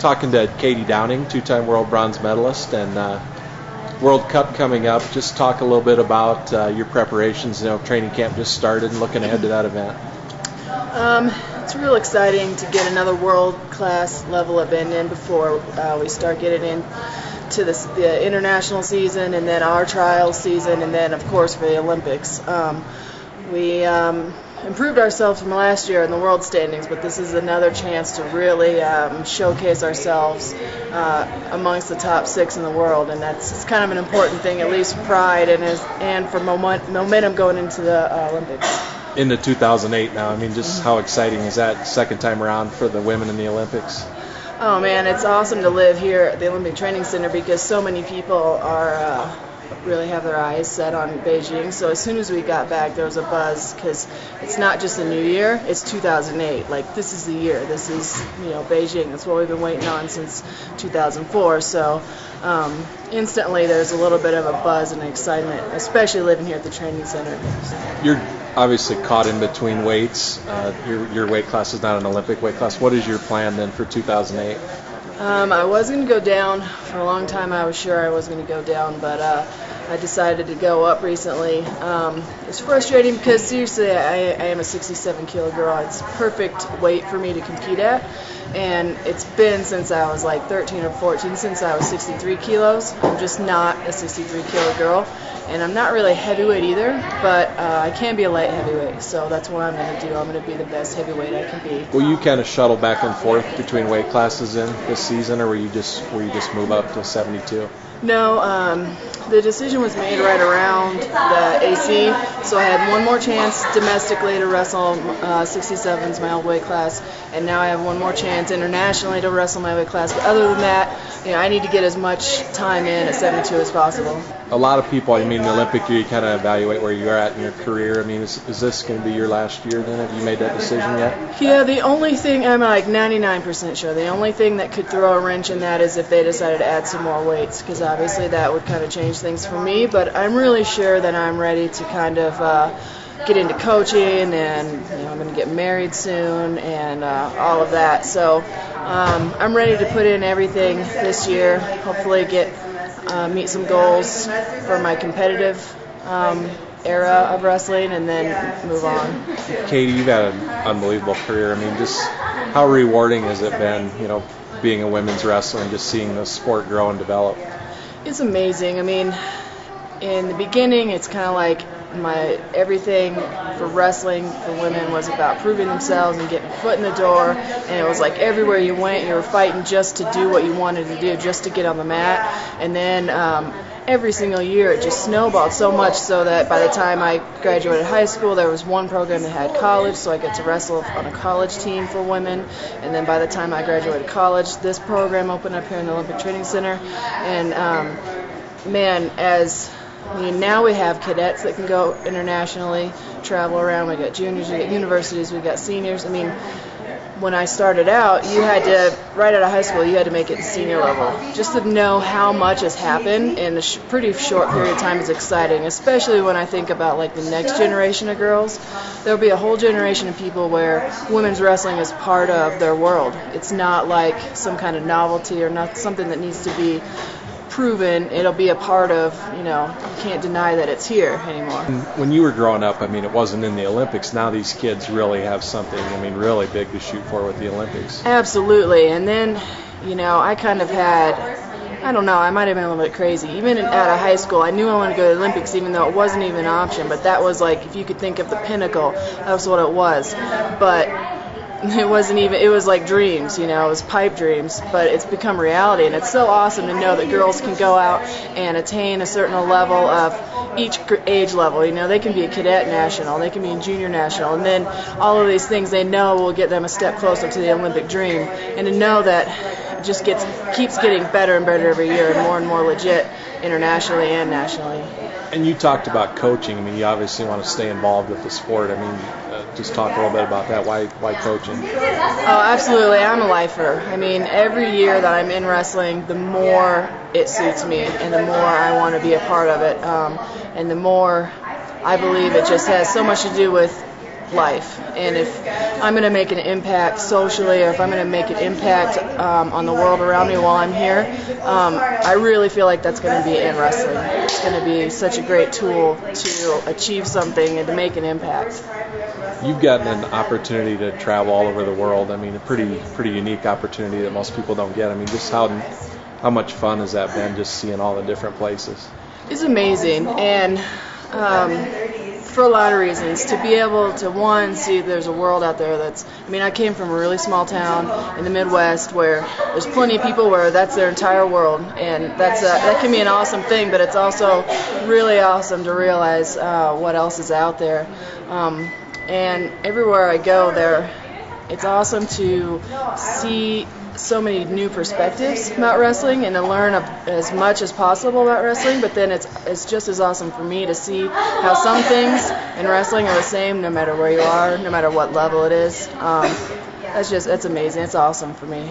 talking to Katie Downing, two-time world bronze medalist, and World Cup coming up. Just talk a little bit about your preparations. Training camp just started and looking ahead to that event. It's real exciting to get another world-class level event in before we start getting into the international season, and then our trials season, and then of course for the Olympics. We improved ourselves from last year in the world standings, but this is another chance to really showcase ourselves amongst the top 6 in the world, and it's kind of an important thing, at least for pride and for momentum going into the Olympics. Into 2008 now, just how exciting is that, second time around for the women in the Olympics? Oh man, it's awesome to live here at the Olympic Training Center because so many people are really have their eyes set on Beijing. So as soon as we got back, there was a buzz because it's not just a new year, it's 2008. Like, this is the year. This is, Beijing. That's what we've been waiting on since 2004. So instantly there's a little bit of a buzz and excitement, especially living here at the training center. You're obviously caught in between weights. Your weight class is not an Olympic weight class. What is your plan then for 2008? I was going to go down. For a long time I was sure I was going to go down, but I decided to go up recently. It's frustrating because seriously I am a 67 kilo girl. It's perfect weight for me to compete at, and it's been since I was like 13 or 14, since I was 63 kilos. I'm just not a 63 kilo girl, and I'm not really heavyweight either, but I can be a light heavyweight, so that's what I'm going to do. I'm going to be the best heavyweight I can be. Will you kind of shuttle back and forth between weight classes in this season, or will you just move up to 72? No, the decision was made right around the AC, so I had one more chance domestically to wrestle 67's my old weight class, and now I have one more chance internationally to wrestle my weight class. But other than that, I need to get as much time in at 72 as possible. A lot of people, the Olympic year, you kind of evaluate where you're at in your career. Is this going to be your last year then? Have you made that decision yet? Yeah, the only thing, I'm like 99% sure, the only thing that could throw a wrench in that is if they decided to add some more weights, because obviously that would kind of change things for me, but I'm really sure that I'm ready to kind of get into coaching, and I'm going to get married soon and all of that. So I'm ready to put in everything this year, hopefully meet some goals for my competitive era of wrestling, and then move on. Katie, you've had an unbelievable career. Just how rewarding has it been, being a women's wrestler and just seeing the sport grow and develop? It's amazing. In the beginning, it's kind of like everything for wrestling for women was about proving themselves and getting a foot in the door, and it was like everywhere you went, you were fighting just to do what you wanted to do, just to get on the mat. And then every single year it just snowballed so much so that by the time I graduated high school, there was one program that had college, so I get to wrestle on a college team for women. And then by the time I graduated college, this program opened up here in the Olympic Training Center. And now we have cadets that can go internationally, travel around. We got juniors, we got universities, we got seniors. When I started out, you had to, right out of high school, you had to make it to senior level. Just to know how much has happened in a pretty short period of time is exciting, especially when I think about the next generation of girls. There'll be a whole generation of people where women's wrestling is part of their world. It's not like some kind of novelty or not something that needs to be proven. It'll be a part of, you can't deny that it's here anymore. When you were growing up, it wasn't in the Olympics. Now these kids really have something, really big to shoot for with the Olympics. Absolutely. And then, I kind of had, I don't know, I might have been a little bit crazy. Even out of high school, I knew I wanted to go to the Olympics, even though it wasn't even an option. But that was if you could think of the pinnacle, that was what it was. But it wasn't even, it was like dreams, it was pipe dreams, but it's become reality, and it's so awesome to know that girls can go out and attain a certain level of each age level. They can be a cadet national, they can be a junior national, and then all of these things they know will get them a step closer to the Olympic dream, and to know that it just keeps getting better and better every year and more legit internationally and nationally. And you talked about coaching. You obviously want to stay involved with the sport. Just talk a little bit about that. Why coaching? Oh, absolutely. I'm a lifer. Every year that I'm in wrestling, the more it suits me and the more I want to be a part of it. And the more I believe it just has so much to do with life. And if I'm going to make an impact socially, or if I'm going to make an impact on the world around me while I'm here, I really feel like that's going to be in wrestling. It's going to be such a great tool to achieve something and to make an impact. You've gotten an opportunity to travel all over the world. I mean, a pretty unique opportunity that most people don't get. I mean, just how much fun has that been, just seeing all the different places? It's amazing, and for a lot of reasons. To be able to, one, see there's a world out there that's, I mean, I came from a really small town in the Midwest where there's plenty of people where that's their entire world, and that can be an awesome thing, but it's also really awesome to realize what else is out there. And everywhere I go there, it's awesome to see so many new perspectives about wrestling and to learn as much as possible about wrestling, but then it's just as awesome for me to see how some things in wrestling are the same no matter where you are, no matter what level it is. That's amazing. It's awesome for me.